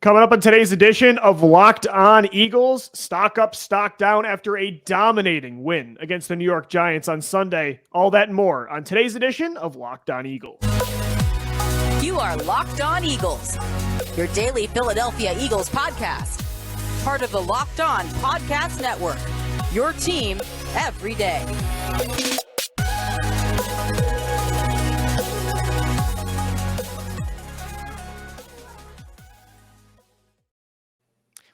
Coming up on today's edition of Locked On Eagles, stock up, stock down after a dominating win against the New York Giants on Sunday. All that and more on today's edition of Locked On Eagles. You are Locked On Eagles, your daily Philadelphia Eagles podcast. Part of the Locked On Podcast Network, your team every day.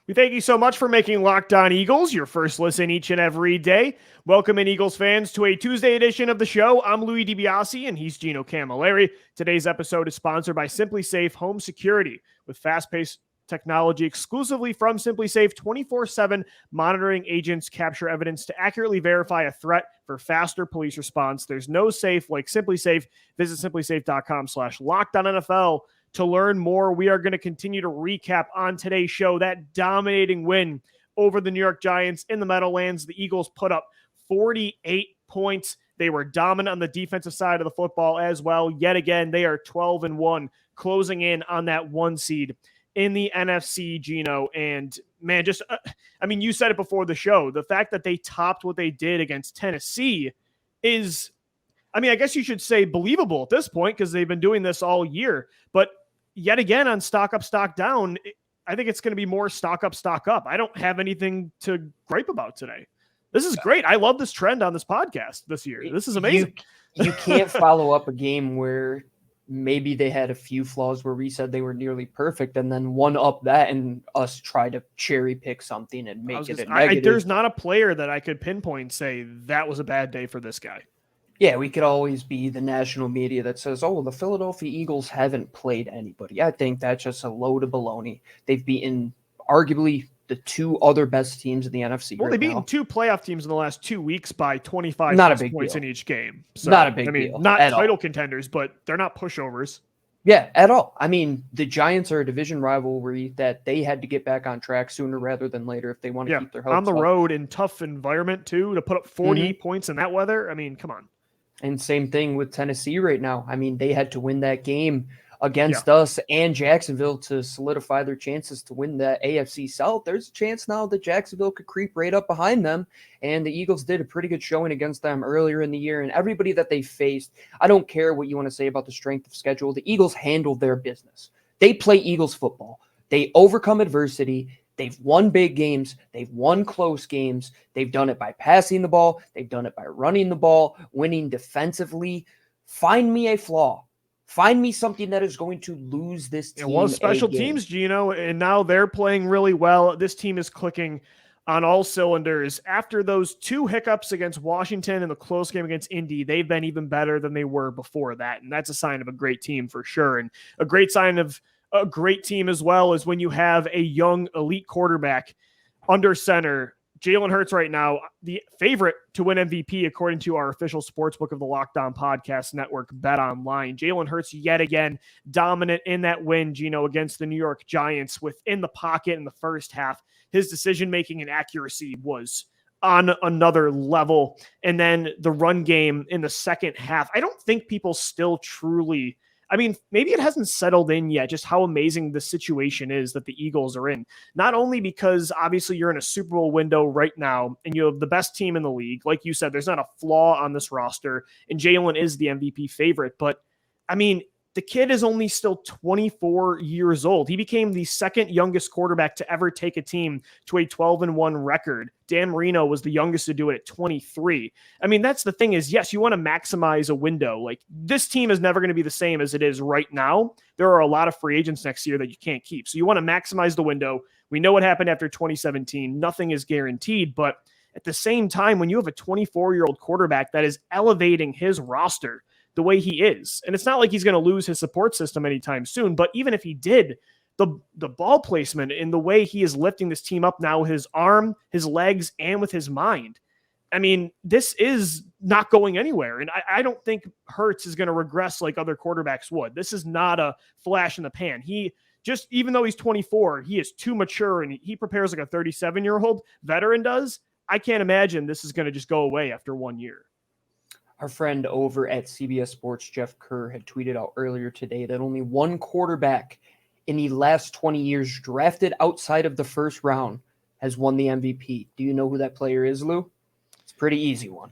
We thank you so much for making Locked On Eagles your first listen each and every day. Welcome in, Eagles fans, to a Tuesday edition of the show. I'm Louie DiBiase, and he's Gino Camilleri. Today's episode is sponsored by Simply Safe Home Security, with fast-paced technology exclusively from Simply Safe. 24/7 monitoring agents capture evidence to accurately verify a threat for faster police response. There's no safe like Simply Safe. Visit simplysafe.com/LockedOnNFL to learn more. We are going to continue to recap on today's show that dominating win over the New York Giants in the Meadowlands. The Eagles put up 48 points. They were dominant on the defensive side of the football as well. Yet again, they are 12-1, closing in on that one seed in the NFC, Gino. And man, you said it before the show. The fact that they topped what they did against Tennessee is, I guess you should say believable at this point because they've been doing this all year. But yet again, on stock up, stock down, I think it's going to be more stock up, stock up. I don't have anything to gripe about today. This is great. I love this trend on this podcast this year. This is amazing. You can't follow up a game where maybe they had a few flaws where we said they were nearly perfect and then one up that and us try to cherry pick something and make it a negative. There's not a player that I could pinpoint and say that was a bad day for this guy. Yeah, we could always be the national media that says, oh, the Philadelphia Eagles haven't played anybody. I think that's just a load of baloney. They've beaten arguably the two other best teams in the NFC. Well, they've beaten two playoff teams in the last 2 weeks by 25 points in each game. So, not a big deal. Not title contenders, but they're not pushovers. Yeah, at all. The Giants are a division rivalry that they had to get back on track sooner rather than later if they want to keep their hopes on the up. road in tough environment, too, to put up 48 points in that weather. Come on. And same thing with Tennessee right now. They had to win that game against us and Jacksonville to solidify their chances to win the AFC South. There's a chance now that Jacksonville could creep right up behind them. And the Eagles did a pretty good showing against them earlier in the year. And everybody that they faced, I don't care what you want to say about the strength of schedule. The Eagles handled their business. They play Eagles football. They overcome adversity. They've won big games. They've won close games. They've done it by passing the ball. They've done it by running the ball, winning defensively. Find me a flaw. Find me something that is going to lose this team. It was special teams, Gino, and now they're playing really well. This team is clicking on all cylinders. After those two hiccups against Washington and the close game against Indy, they've been even better than they were before that, and that's a sign of a great team for sure. And a great sign of a great team as well is when you have a young elite quarterback under center. Jalen Hurts right now, the favorite to win MVP according to our official sportsbook of the Locked On Podcast Network, Bet Online. Jalen Hurts yet again dominant in that win, Gino, against the New York Giants within the pocket in the first half. His decision-making and accuracy was on another level. And then the run game in the second half, I don't think people still truly – maybe it hasn't settled in yet just how amazing the situation is that the Eagles are in. Not only because obviously you're in a Super Bowl window right now and you have the best team in the league. Like you said, there's not a flaw on this roster and Jalen is the MVP favorite. But the kid is only still 24 years old. He became the second youngest quarterback to ever take a team to a 12-1 record. Dan Marino was the youngest to do it at 23. That's the thing is, yes, you want to maximize a window. Like, this team is never going to be the same as it is right now. There are a lot of free agents next year that you can't keep. So you want to maximize the window. We know what happened after 2017. Nothing is guaranteed. But at the same time, when you have a 24-year-old quarterback that is elevating his roster the way he is. And it's not like he's going to lose his support system anytime soon, but even if he did, the ball placement in the way he is lifting this team up now, his arm, his legs, and with his mind. This is not going anywhere. And I don't think Hurts is going to regress like other quarterbacks would. This is not a flash in the pan. Even though he's 24, he is too mature and he prepares like a 37-year-old veteran does. I can't imagine this is going to just go away after 1 year. Our friend over at CBS Sports, Jeff Kerr, had tweeted out earlier today that only one quarterback in the last 20 years drafted outside of the first round has won the MVP. Do you know who that player is, Lou? It's a pretty easy one.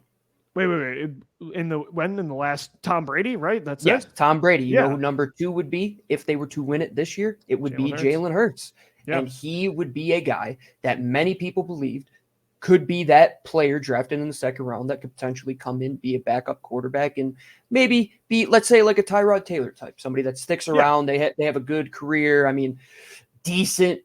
Wait. In the last Tom Brady, right? That's yes, it? Tom Brady. You Yeah. know who number 2 would be if they were to win it this year? It would be Hurts. Jalen Hurts. Yeah. And he would be a guy that many people believed could be that player drafted in the second round that could potentially come in, be a backup quarterback, and maybe be, let's say, like a Tyrod Taylor type, somebody that sticks around. They have a good career. I mean, decent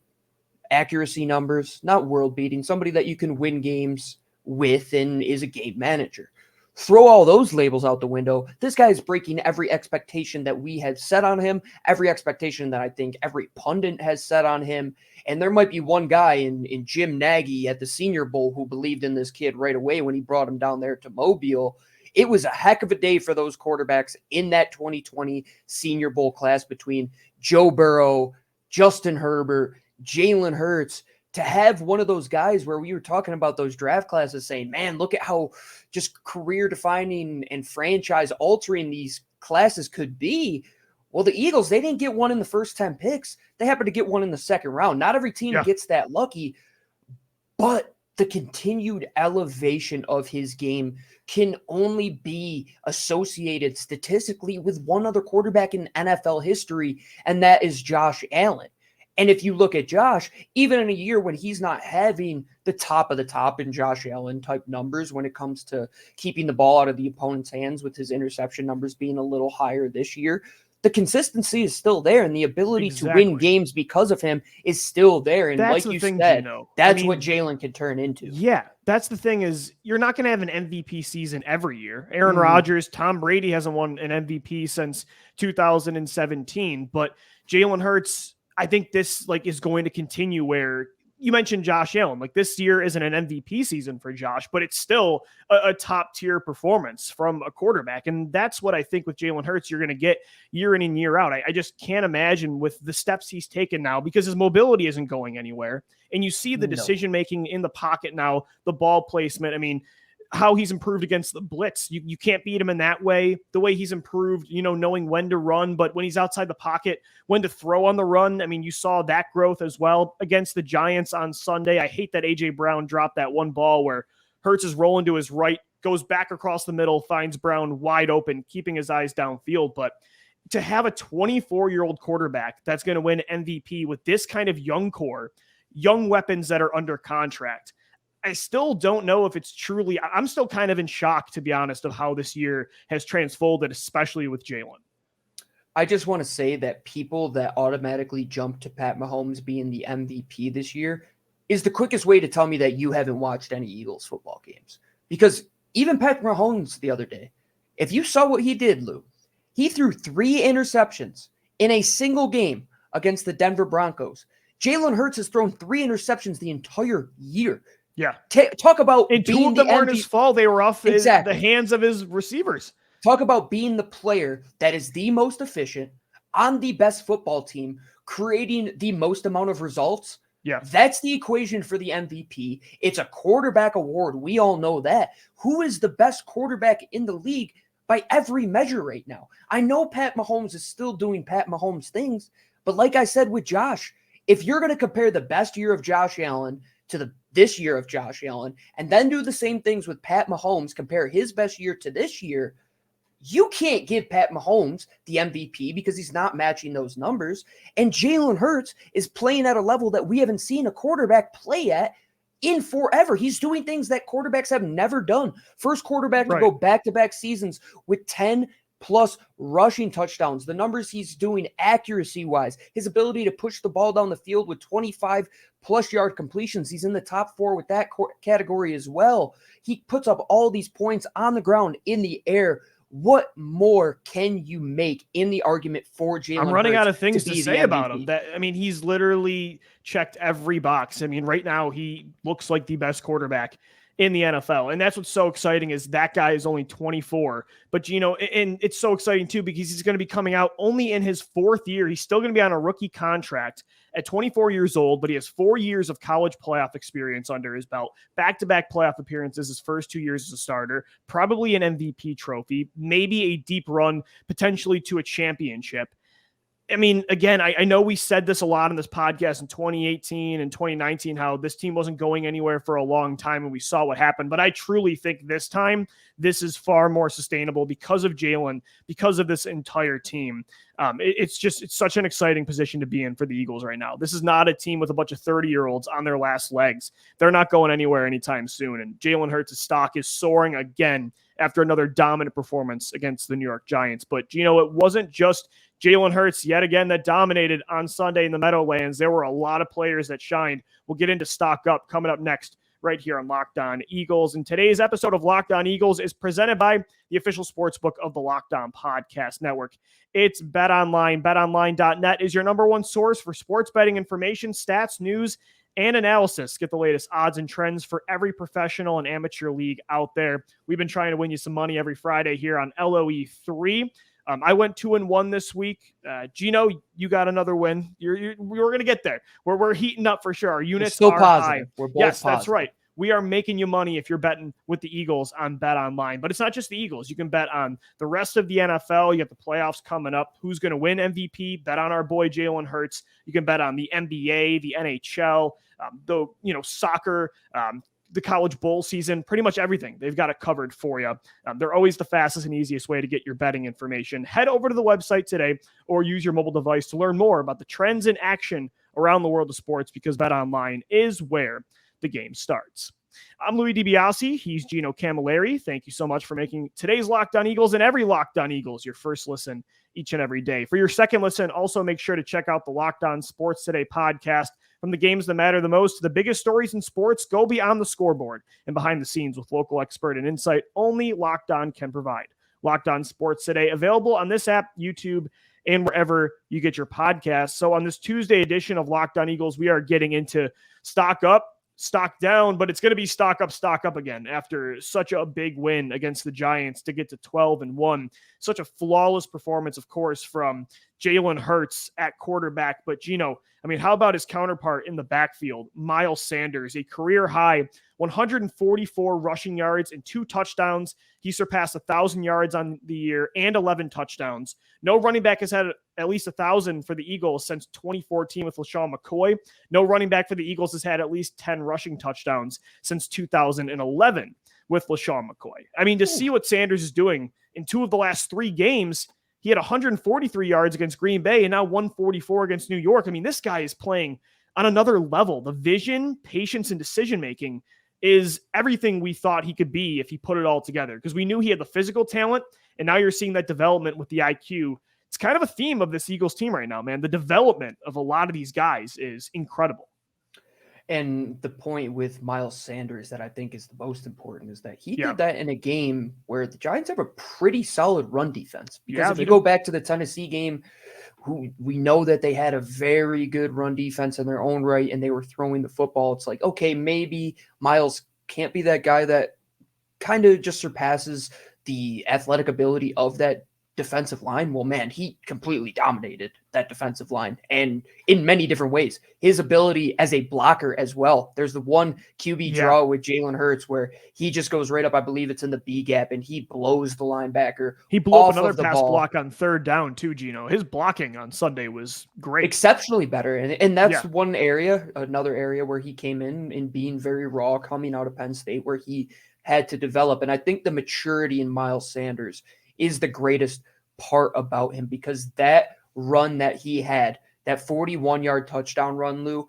accuracy numbers, not world beating, somebody that you can win games with and is a game manager. Throw all those labels out the window. This guy is breaking every expectation that we had set on him, every expectation that I think every pundit has set on him. And there might be one guy in Jim Nagy at the Senior Bowl who believed in this kid right away when he brought him down there to Mobile. It was a heck of a day for those quarterbacks in that 2020 Senior Bowl class between Joe Burrow, Justin Herbert, Jalen Hurts. To have one of those guys where we were talking about those draft classes saying, man, look at how just career defining and franchise altering these classes could be. Well, the Eagles, they didn't get one in the first 10 picks. They happened to get one in the second round. Not every team gets that lucky, but the continued elevation of his game can only be associated statistically with one other quarterback in NFL history, and that is Josh Allen. And if you look at Josh, even in a year when he's not having the top of the top in Josh Allen type numbers when it comes to keeping the ball out of the opponent's hands, with his interception numbers being a little higher this year, the consistency is still there, and the ability to win games because of him is still there. And that's like you thing, said, Gino. that's what Jalen can turn into. Yeah, that's the thing, is you're not going to have an MVP season every year. Aaron Rodgers, Tom Brady hasn't won an MVP since 2017, but Jalen Hurts, I think this is going to continue, where you mentioned Josh Allen. This year isn't an MVP season for Josh, but it's still a top tier performance from a quarterback. And that's what I think with Jalen Hurts, you're going to get year in and year out. I just can't imagine with the steps he's taken now, because his mobility isn't going anywhere. And you see the decision-making in the pocket now, the ball placement. I mean, how he's improved against the blitz. You can't beat him in that way. The way he's improved, knowing when to run, but when he's outside the pocket, when to throw on the run. I mean, you saw that growth as well against the Giants on Sunday. I hate that A.J. Brown dropped that one ball where Hurts is rolling to his right, goes back across the middle, finds Brown wide open, keeping his eyes downfield. But to have a 24-year-old quarterback that's going to win MVP with this kind of young core, young weapons that are under contract, I still don't know if it's truly, I'm still kind of in shock, to be honest, of how this year has transfolded, especially with Jalen. I just want to say that people that automatically jump to Pat Mahomes being the MVP this year is the quickest way to tell me that you haven't watched any Eagles football games. Because even Patrick Mahomes the other day, if you saw what he did, Lou, he threw 3 interceptions in a single game against the Denver Broncos. Jalen Hurts has thrown 3 interceptions the entire year. Yeah. Talk about, and 2 of them weren't his fault. They were off the hands of his receivers. Talk about being the player that is the most efficient on the best football team, creating the most amount of results. Yeah. That's the equation for the MVP. It's a quarterback award. We all know that. Who is the best quarterback in the league by every measure right now? I know Pat Mahomes is still doing Pat Mahomes things, but like I said with Josh, if you're going to compare the best year of Josh Allen to this year of Josh Allen, and then do the same things with Pat Mahomes, compare his best year to this year, you can't give Pat Mahomes the MVP because he's not matching those numbers. And Jalen Hurts is playing at a level that we haven't seen a quarterback play at in forever. He's doing things that quarterbacks have never done. First quarterback to go back-to-back seasons with 10 plus rushing touchdowns. The numbers he's doing accuracy-wise, his ability to push the ball down the field with 25 plus yard completions. He's in the top 4 with that category as well. He puts up all these points on the ground, in the air. What more can you make in the argument for Jalen Hurts? I'm running out of things to say about him. He's literally checked every box. I mean, right now he looks like the best quarterback in the NFL. And that's what's so exciting, is that guy is only 24. But, and it's so exciting too, because he's going to be coming out only in his 4th year. He's still going to be on a rookie contract at 24 years old, but he has 4 years of college playoff experience under his belt, back-to-back playoff appearances his first 2 years as a starter, probably an MVP trophy, maybe a deep run, potentially to a championship. I mean, again, I know we said this a lot in this podcast in 2018 and 2019, how this team wasn't going anywhere for a long time, and we saw what happened. But I truly think this time, this is far more sustainable because of Jalen, because of this entire team. It's such an exciting position to be in for the Eagles right now. This is not a team with a bunch of 30-year-olds on their last legs. They're not going anywhere anytime soon. And Jalen Hurts' stock is soaring again after another dominant performance against the New York Giants. But, Gino, it wasn't just Jalen Hurts yet again that dominated on Sunday in the Meadowlands. There were a lot of players that shined. We'll get into Stock Up coming up next right here on Locked On Eagles. And today's episode of Locked On Eagles is presented by the official sportsbook of the Locked On Podcast Network. It's BetOnline. BetOnline.net is your number one source for sports betting information, stats, news, and analysis. Get the latest odds and trends for every professional and amateur league out there. We've been trying to win you some money every Friday here on LOE3. I went 2-1 this week. Gino, you got another win. We're going to get there. We're heating up for sure. Our units are positive. high. We're both yes, positive. That's right. We are making you money if you're betting with the Eagles on BetOnline. But it's not just the Eagles. You can bet on the rest of the NFL. You got the playoffs coming up. Who's going to win MVP? Bet on our boy Jalen Hurts. You can bet on the NBA, the NHL, soccer, the college bowl season, pretty much everything. They've got it covered for you. They're always the fastest and easiest way to get your betting information. Head over to the website today or use your mobile device to learn more about the trends in action around the world of sports, because BetOnline is where the game starts. I'm Louie DiBiase. He's Gino Camilleri. Thank you so much for making today's Locked On Eagles and every Locked On Eagles your first listen each and every day. For your second listen, also make sure to check out the Locked On Sports Today podcast. From the games that matter the most to the biggest stories in sports, go beyond the scoreboard and behind the scenes with local expert and insight only Locked On can provide. Locked On Sports Today, available on this app, YouTube, and wherever you get your podcasts. So on this Tuesday edition of Locked On Eagles, we are getting into stock up, stock down, but it's going to be stock up again after such a big win against the Giants to get to 12-1. Such a flawless performance, of course, from Jalen Hurts at quarterback. But Gino, I mean, how about his counterpart in the backfield, Miles Sanders, a career high 144 rushing yards and 2 touchdowns. He surpassed 1,000 yards on the year and 11 touchdowns. No running back has had at least 1,000 for the Eagles since 2014 with LaShawn McCoy. No running back for the Eagles has had at least 10 rushing touchdowns since 2011 with LaShawn McCoy. I mean, to see what Sanders is doing in 2 of the last 3 games, he had 143 yards against Green Bay and now 144 against New York. I mean, this guy is playing on another level. The vision, patience, and decision-making is everything we thought he could be if he put it all together, because we knew he had the physical talent, and now you're seeing that development with the IQ. It's kind of a theme of this Eagles team right now, man. The development of a lot of these guys is incredible. And the point with Miles Sanders that I think is the most important is that he did that in a game where the Giants have a pretty solid run defense. Because if you go back to the Tennessee game, we know that they had a very good run defense in their own right, and they were throwing the football. It's like, okay, maybe Miles can't be that guy that kind of just surpasses the athletic ability of that defensive line. Well, man, he completely dominated that defensive line, and in many different ways. His ability as a blocker as well. There's the one QB draw with Jalen Hurts where he just goes right up, I believe it's in the B gap, and he blows the linebacker. He blew up another pass block on 3rd down too, Gino. His blocking on Sunday was great. Exceptionally better. And that's one area, another area where he came in being very raw coming out of Penn State, where he had to develop. And I think the maturity in Miles Sanders is the greatest part about him, because that run that he had, that 41-yard touchdown run, Lou,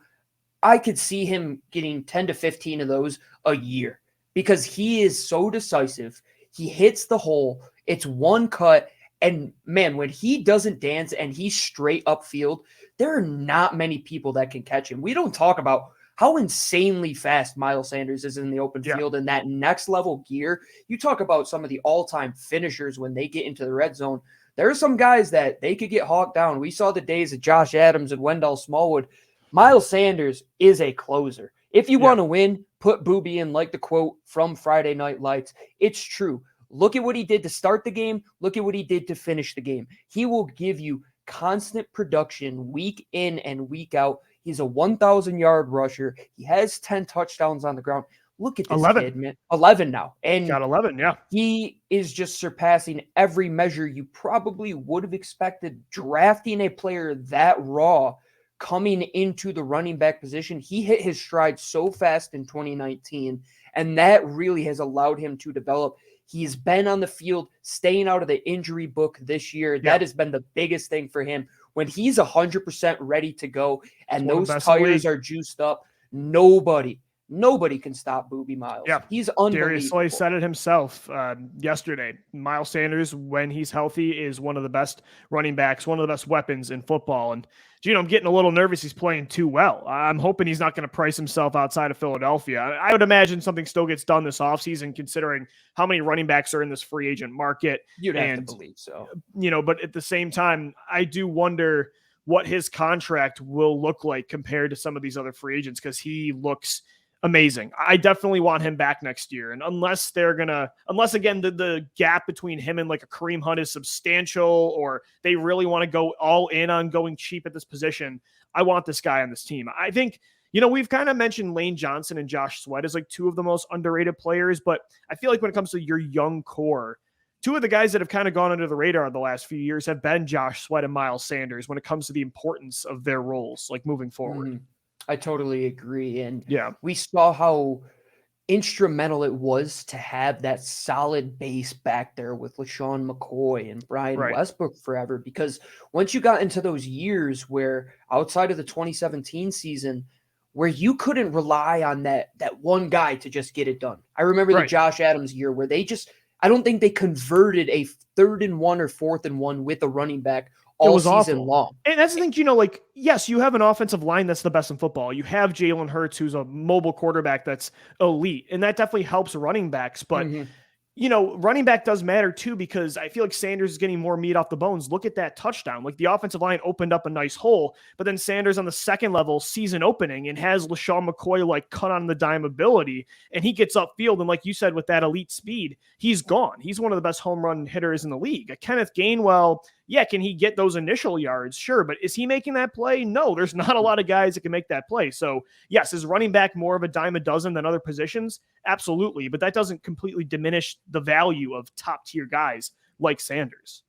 I could see him getting 10 to 15 of those a year, because he is so decisive. He hits the hole. It's one cut. And man, when he doesn't dance and he's straight upfield, there are not many people that can catch him. We don't talk about how insanely fast Miles Sanders is in the open field and that next level gear. You talk about some of the all-time finishers when they get into the red zone. There are some guys that they could get hawked down. We saw the days of Josh Adams and Wendell Smallwood. Miles Sanders is a closer. If you want to win, put Booby in, like the quote from Friday Night Lights. It's true. Look at what he did to start the game. Look at what he did to finish the game. He will give you constant production week in and week out. He's a 1,000-yard rusher. He has 10 touchdowns on the ground. Look at this 11. kid, man. 11 now. And Got 11, yeah. he is just surpassing every measure you probably would have expected. Drafting a player that raw coming into the running back position, he hit his stride so fast in 2019, and that really has allowed him to develop. He's been on the field, staying out of the injury book this year. That has been the biggest thing for him. When he's 100% ready to go and those tires are juiced up, nobody can stop Booby Miles. Yeah. He's unbelievable. Darius Slay said it himself yesterday. Miles Sanders, when he's healthy, is one of the best running backs, one of the best weapons in football. And, Gino, I'm getting a little nervous. He's playing too well. I'm hoping he's not going to price himself outside of Philadelphia. I would imagine something still gets done this offseason, considering how many running backs are in this free agent market. You'd have to believe so. But at the same time, I do wonder what his contract will look like compared to some of these other free agents, because he looks amazing. I definitely want him back next year. And unless again, the gap between him and like a Kareem Hunt is substantial, or they really want to go all in on going cheap at this position, I want this guy on this team. I think, we've kind of mentioned Lane Johnson and Josh Sweat as like two of the most underrated players, but I feel like when it comes to your young core, two of the guys that have kind of gone under the radar the last few years have been Josh Sweat and Miles Sanders when it comes to the importance of their roles, like moving forward. Mm-hmm. I totally agree. And yeah, we saw how instrumental it was to have that solid base back there with LaShawn McCoy and Brian Westbrook forever, because once you got into those years where outside of the 2017 season, where you couldn't rely on that one guy to just get it done. I remember the Josh Adams year where I don't think they converted a 3rd and 1 or 4th and 1 with a running back all season long. And that's the thing, yes, you have an offensive line that's the best in football. You have Jalen Hurts, who's a mobile quarterback that's elite, and that definitely helps running backs. But, running back does matter too, because I feel like Sanders is getting more meat off the bones. Look at that touchdown. Like, the offensive line opened up a nice hole, but then Sanders on the second level, season opening, and has LaShawn McCoy like cut on the dime ability, and he gets upfield. And like you said, with that elite speed, he's gone. He's one of the best home run hitters in the league. Kenneth Gainwell, can he get those initial yards? Sure. But is he making that play? No, there's not a lot of guys that can make that play. So yes, is running back more of a dime a dozen than other positions? Absolutely. But that doesn't completely diminish the value of top tier guys like Sanders.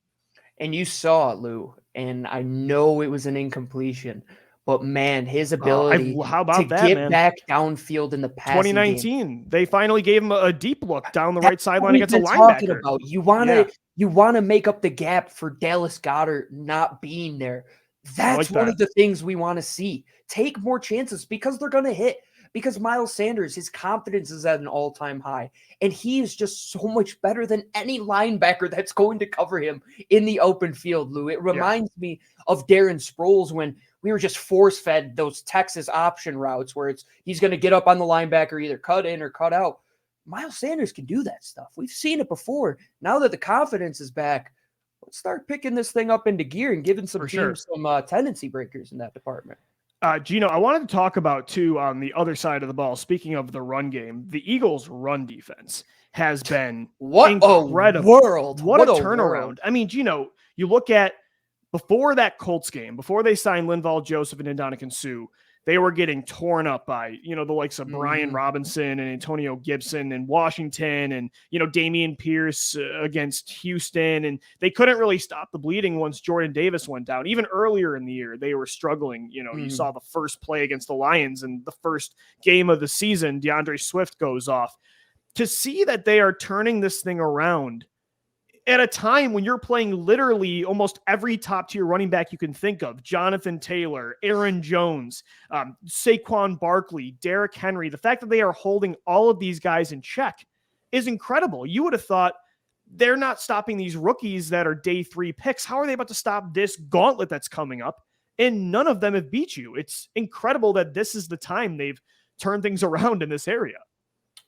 And you saw it, Lou, and I know it was an incompletion, but man, his ability get back downfield in the passing 2019, game. They finally gave him a deep look down the right sideline against a linebacker. You want to make up the gap for Dallas Goedert not being there. That's one of the things we want to see. Take more chances, because they're going to hit. Because Miles Sanders, his confidence is at an all-time high, and he is just so much better than any linebacker that's going to cover him in the open field, Lou. It reminds me of Darren Sproles when we were just force-fed those Texas option routes where he's going to get up on the linebacker, either cut in or cut out. Miles Sanders can do that stuff. We've seen it before. Now that the confidence is back, let's start picking this thing up into gear and giving some teams some tendency breakers in that department. Gino, I wanted to talk about, too, on the other side of the ball, speaking of the run game, the Eagles' run defense has been incredible. What a turnaround. World. I mean, Gino, you look at before that Colts game, before they signed Linval Joseph and Ndamukong Suh, they were getting torn up by, the likes of Brian Robinson and Antonio Gibson and Washington and, Dameon Pierce against Houston. And they couldn't really stop the bleeding once Jordan Davis went down. Even earlier in the year, they were struggling. You saw the first play against the Lions and the first game of the season, DeAndre Swift goes off. To see that they are turning this thing around at a time when you're playing literally almost every top tier running back you can think of, Jonathan Taylor, Aaron Jones, Saquon Barkley, Derrick Henry, the fact that they are holding all of these guys in check is incredible. You would have thought they're not stopping these rookies that are day 3 picks. How are they about to stop this gauntlet that's coming up? And none of them have beat you. It's incredible that this is the time they've turned things around in this area.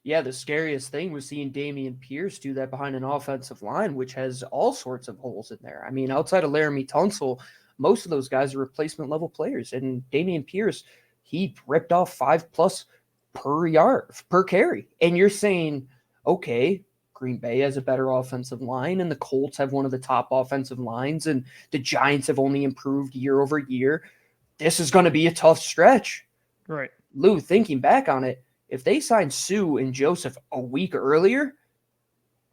Yeah, the scariest thing was seeing Dameon Pierce do that behind an offensive line, which has all sorts of holes in there. I mean, outside of Laramie Tunsil, most of those guys are replacement level players. And Dameon Pierce, he ripped off 5+ per carry. And you're saying, okay, Green Bay has a better offensive line, and the Colts have one of the top offensive lines, and the Giants have only improved year over year. This is going to be a tough stretch. Right. Lou, thinking back on it, if they signed Sue and Joseph a week earlier,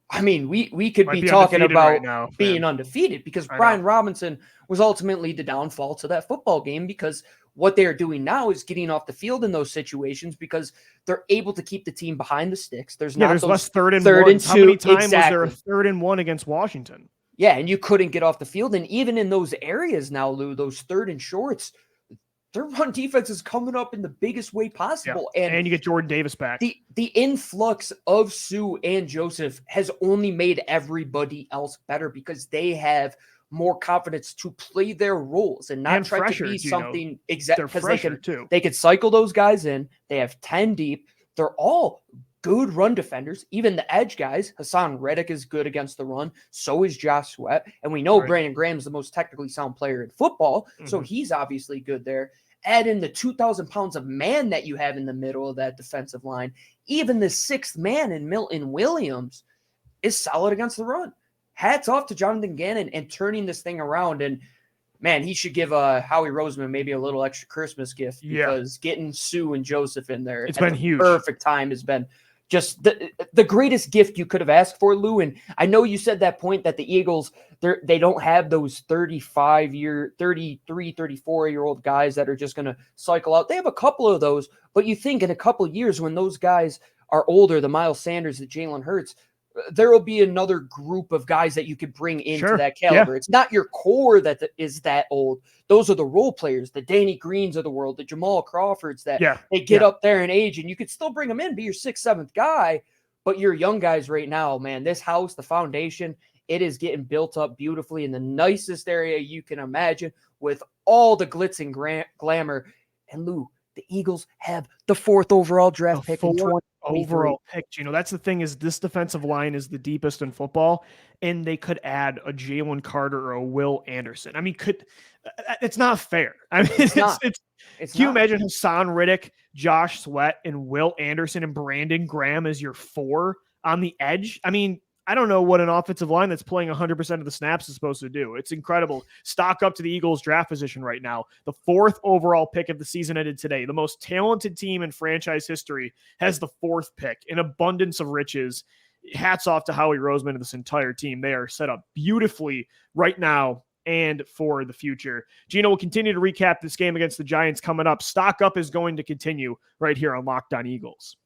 I mean, we could be talking about right now, being undefeated, because Brian Robinson was ultimately the downfall to that football game, because what they are doing now is getting off the field in those situations because they're able to keep the team behind the sticks. There's not those less third and two. How many times was there a 3rd and 1 against Washington? Yeah, and you couldn't get off the field. And even in those areas now, Lou, those 3rd and shorts, their run defense is coming up in the biggest way possible. Yeah. And you get Jordan Davis back. The influx of Sue and Joseph has only made everybody else better, because they have more confidence to play their roles and not try to be something exact, because they could cycle those guys in. They have 10 deep. They're all good run defenders. Even the edge guys, Hassan Reddick is good against the run. So is Josh Sweat. And we know Brandon Graham's the most technically sound player in football. So he's obviously good there. Add in the 2,000 pounds of man that you have in the middle of that defensive line. Even the 6th man in Milton Williams is solid against the run. Hats off to Jonathan Gannon and turning this thing around. And man, he should give Howie Roseman maybe a little extra Christmas gift, because getting Sue and Joseph in there, it's been huge. Perfect time has been just the greatest gift you could have asked for, Lou. And I know you said that point that the Eagles, they don't have those 33, 34-year-old guys that are just going to cycle out. They have a couple of those, but you think in a couple of years when those guys are older, the Miles Sanders, the Jalen Hurts, there will be another group of guys that you could bring into that caliber. Yeah. It's not your core that is that old. Those are the role players, the Danny Greens of the world, the Jamal Crawfords that they get up there in age, and you could still bring them in, be your 6th, 7th guy. But your young guys right now, man, this house, the foundation, it is getting built up beautifully in the nicest area you can imagine, with all the glitz and glamour. And Lou, the Eagles have the 4th overall draft pick in 2023. Overall pick, that's the thing, is this defensive line is the deepest in football, and they could add a Jalen Carter or a Will Anderson. I mean, it's not fair. I mean, it's can you imagine Hassan Reddick, Josh Sweat, and Will Anderson and Brandon Graham as your 4 on the edge? I mean, I don't know what an offensive line that's playing 100% of the snaps is supposed to do. It's incredible. Stock up to the Eagles draft position right now. The 4th overall pick of the season ended today. The most talented team in franchise history has the 4th pick. An abundance of riches. Hats off to Howie Roseman and this entire team. They are set up beautifully right now and for the future. Gino will continue to recap this game against the Giants coming up. Stock up is going to continue right here on Locked On Eagles.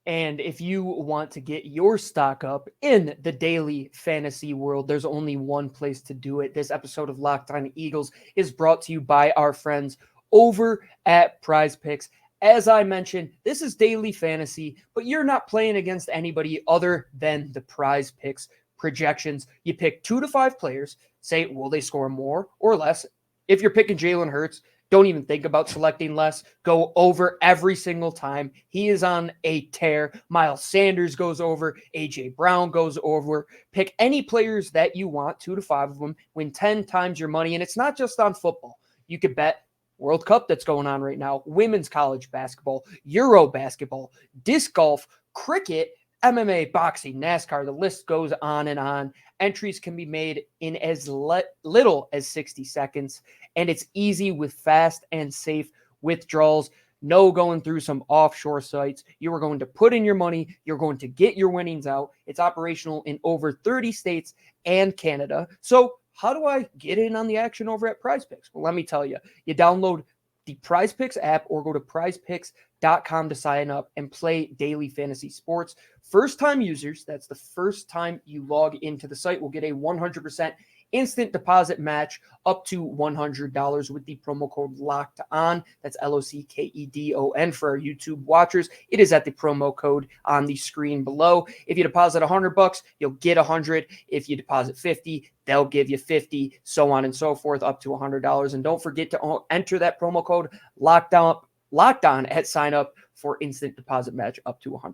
And if you want to get your stock up in the daily fantasy world, there's only one place to do it. This episode of Locked On Eagles is brought to you by our friends over at Prize Picks. As I mentioned, this is daily fantasy, but you're not playing against anybody other than the Prize Picks projections. You pick 2 to 5 players, say, will they score more or less? If you're picking Jalen Hurts, don't even think about selecting less. Go over every single time. He is on a tear. Miles Sanders goes over. A.J. Brown goes over. Pick any players that you want, 2 to 5 of them. Win 10 times your money. And it's not just on football. You could bet World Cup that's going on right now, women's college basketball, Euro basketball, disc golf, cricket, MMA, boxing, NASCAR. The list goes on and on. Entries can be made in as little as 60 seconds, and it's easy with fast and safe withdrawals. No going through some offshore sites. You are going to put in your money. You're going to get your winnings out. It's operational in over 30 states and Canada. So how do I get in on the action over at Prize Picks? Well, let me tell you. You download the Prize Picks app or go to prizepicks.com to sign up and play daily fantasy sports. First-time users, that's the first time you log into the site, will get a 100% instant deposit match up to $100 with the promo code Locked On. That's LOCKEDON for our YouTube watchers. It is at the promo code on the screen below. If you deposit $100, you'll get $100. If you deposit $50, they'll give you $50, so on and so forth, up to $100. And don't forget to enter that promo code Locked On at sign up for instant deposit match up to $100.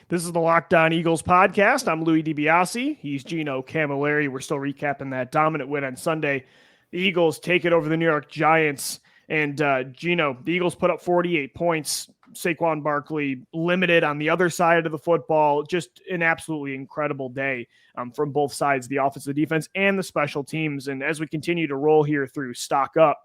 This is the Locked On Eagles podcast. I'm Louie DiBiase. He's Gino Camilleri. We're still recapping that dominant win on Sunday. The Eagles take it over the New York Giants. And Gino, the Eagles put up 48 points. Saquon Barkley limited on the other side of the football. Just an absolutely incredible day from both sides, the offense, the defense, and the special teams. And as we continue to roll here through Stock Up,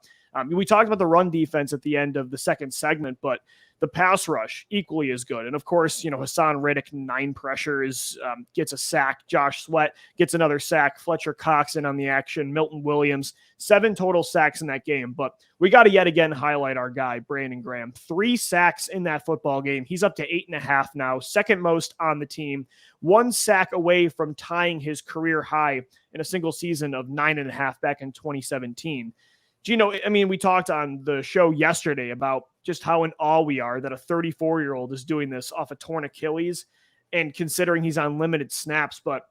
We talked about the run defense at the end of the second segment, but the pass rush equally as good. And of course, Hassan Riddick, 9 pressures, gets a sack. Josh Sweat gets another sack. Fletcher Cox in on the action. Milton Williams, 7 total sacks in that game. But we got to yet again highlight our guy, Brandon Graham. 3 sacks in that football game. He's up to 8.5 now, second most on the team. 1 sack away from tying his career high in a single season of 9.5 back in 2017. Gino, I mean, we talked on the show yesterday about just how in awe we are that a 34-year-old is doing this off a torn Achilles, and considering he's on limited snaps. But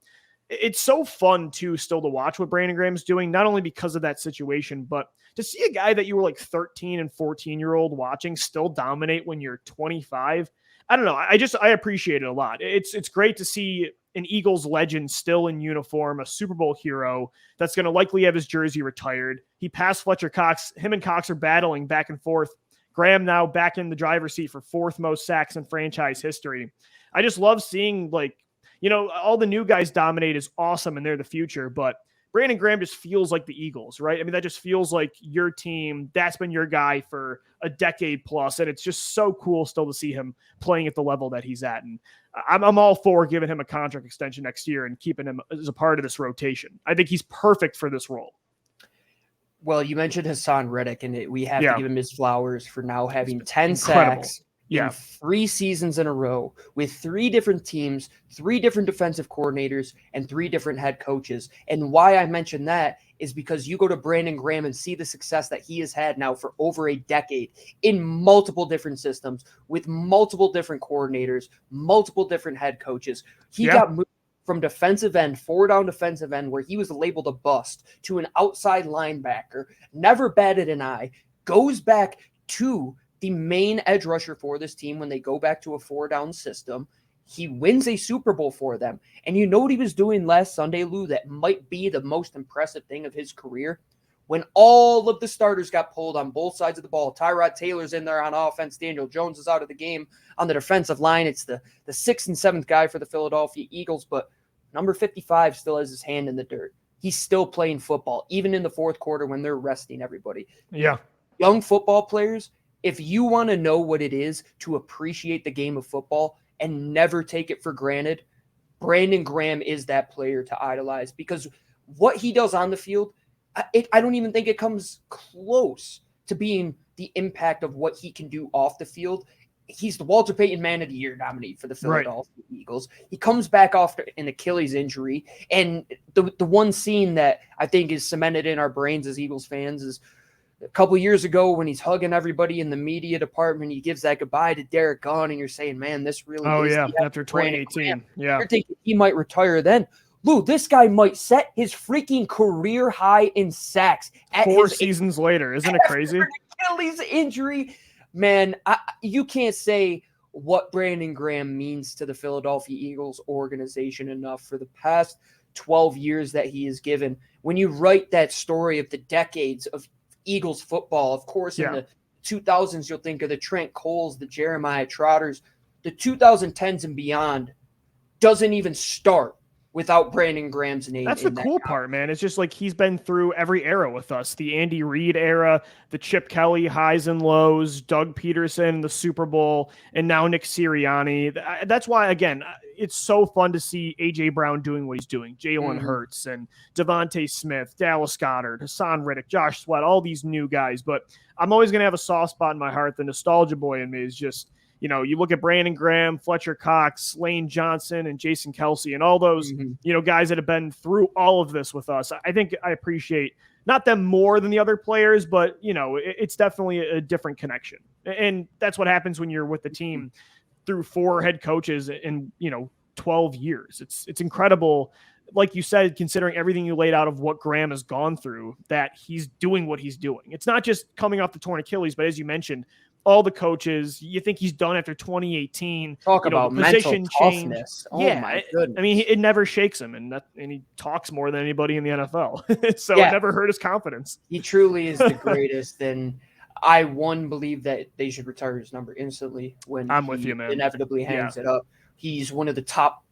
it's so fun, too, still to watch what Brandon Graham's doing, not only because of that situation, but to see a guy that you were like 13 and 14-year-old watching still dominate when you're 25. I don't know. I appreciate it a lot. It's great to see an Eagles legend still in uniform, a Super Bowl hero that's going to likely have his jersey retired. He passed Fletcher Cox. Him and Cox are battling back and forth. Graham now back in the driver's seat for 4th most sacks in franchise history. I just love seeing, all the new guys dominate is awesome and they're the future, but Brandon Graham just feels like the Eagles, right? I mean, that just feels like your team. That's been your guy for a decade plus, and it's just so cool still to see him playing at the level that he's at. And I'm all for giving him a contract extension next year and keeping him as a part of this rotation. I think he's perfect for this role. Well, you mentioned Hassan Riddick, and we have to give him his flowers for now having 10 incredible sacks in 3 seasons in a row with 3 different teams, 3 different defensive coordinators, and 3 different head coaches. And why I mention that is because you go to Brandon Graham and see the success that he has had now for over a decade in multiple different systems with multiple different coordinators, multiple different head coaches. He got moved from defensive end, 4-down defensive end, where he was labeled a bust, to an outside linebacker, never batted an eye, goes back to the main edge rusher for this team when they go back to a 4-down system. He wins a Super Bowl for them. And you know what he was doing last Sunday, Lou, that might be the most impressive thing of his career? When all of the starters got pulled on both sides of the ball, Tyrod Taylor's in there on offense, Daniel Jones is out of the game on the defensive line. It's the 6th and 7th guy for the Philadelphia Eagles, but number 55 still has his hand in the dirt. He's still playing football, even in the 4th quarter when they're resting everybody. Yeah. Young football players, if you want to know what it is to appreciate the game of football and never take it for granted, Brandon Graham is that player to idolize, because what he does on the field, I don't even think it comes close to being the impact of what he can do off the field. He's the Walter Payton Man of the Year nominee for the Philadelphia Eagles. He comes back off an Achilles injury, and the one scene that I think is cemented in our brains as Eagles fans is a couple of years ago when he's hugging everybody in the media department. He gives that goodbye to Derek Gunn, and you're saying, man, this really is after 2018. You're thinking he might retire then. Lou, this guy might set his freaking career high in sacks at 4 seasons later. Isn't it crazy? Achilles injury. Man, you can't say what Brandon Graham means to the Philadelphia Eagles organization enough for the past 12 years that he has given. When you write that story of the decades of Eagles football, of course, in the 2000s, you'll think of the Trent Coles, the Jeremiah Trotters. The 2010s and beyond doesn't even start without Brandon Graham's name. That's the cool part, man. It's just like he's been through every era with us. The Andy Reid era, the Chip Kelly highs and lows, Doug Peterson, the Super Bowl, and now Nick Sirianni. That's why, again, it's so fun to see A.J. Brown doing what he's doing. Jalen Hurts and Devontae Smith, Dallas Goedert, Hassan Riddick, Josh Sweat, all these new guys. But I'm always going to have a soft spot in my heart. The nostalgia boy in me is just, you look at Brandon Graham, Fletcher Cox, Lane Johnson, and Jason Kelsey, and all those, guys that have been through all of this with us. I think I appreciate not them more than the other players, but, it's definitely a different connection. And that's what happens when you're with the team through 4 head coaches in, 12 years. It's incredible. Like you said, considering everything you laid out of what Graham has gone through, that he's doing what he's doing. It's not just coming off the torn Achilles, but as you mentioned, all the coaches, you think he's done after 2018. Talk about mental toughness. My goodness. I mean, it never shakes him, and he talks more than anybody in the NFL. So it never hurt his confidence. He truly is the greatest, and I believe that they should retire his number instantly when I'm with you, man. Inevitably hangs it up. He's one of the top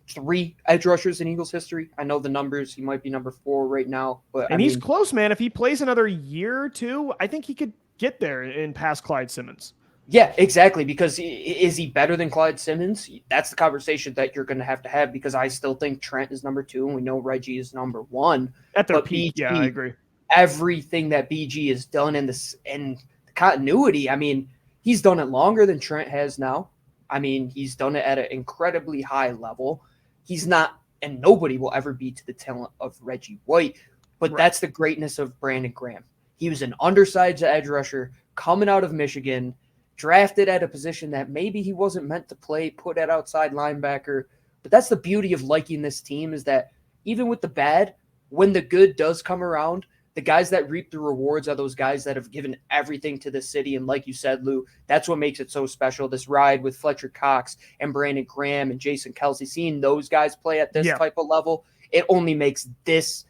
3 edge rushers in Eagles history. I know the numbers. He might be number 4 right now, but he's close, man. If he plays another year or two, I think he could get there and pass Clyde Simmons. Yeah, exactly. Because is he better than Clyde Simmons? That's the conversation that you're going to have, because I still think Trent is number 2 and we know Reggie is number 1 at their peak. BG, yeah, I agree. Everything that BG has done in the continuity, I mean, he's done it longer than Trent has now. I mean, he's done it at an incredibly high level. He's not, and nobody will ever be to the talent of Reggie White, but that's the greatness of Brandon Graham. He was an undersized edge rusher coming out of Michigan, drafted at a position that maybe he wasn't meant to play, put at outside linebacker. But that's the beauty of liking this team, is that even with the bad, when the good does come around, the guys that reap the rewards are those guys that have given everything to the city. And like you said, Lou, that's what makes it so special. This ride with Fletcher Cox and Brandon Graham and Jason Kelsey, seeing those guys play at this type of level, it only makes this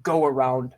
go around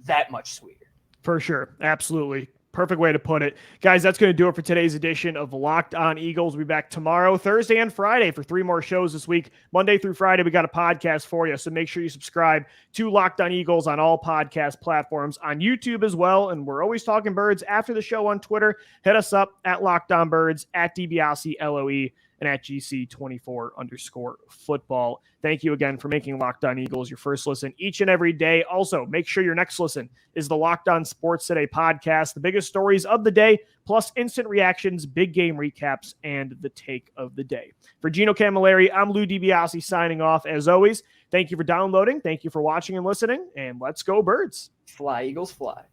that much sweeter. For sure. Absolutely. Perfect way to put it. Guys, that's going to do it for today's edition of Locked On Eagles. We'll be back tomorrow, Thursday, and Friday for 3 more shows this week. Monday through Friday, we got a podcast for you, so make sure you subscribe to Locked On Eagles on all podcast platforms, on YouTube as well, and we're always talking birds after the show on Twitter. Hit us up at Locked On Birds, at DiBiase, LOE, and at GC24_football. Thank you again for making Locked On Eagles your first listen each and every day. Also, make sure your next listen is the Locked On Sports Today podcast, the biggest stories of the day, plus instant reactions, big game recaps, and the take of the day. For Gino Camilleri, I'm Lou DiBiase signing off. As always, thank you for downloading, thank you for watching and listening, and let's go Birds. Fly, Eagles, fly.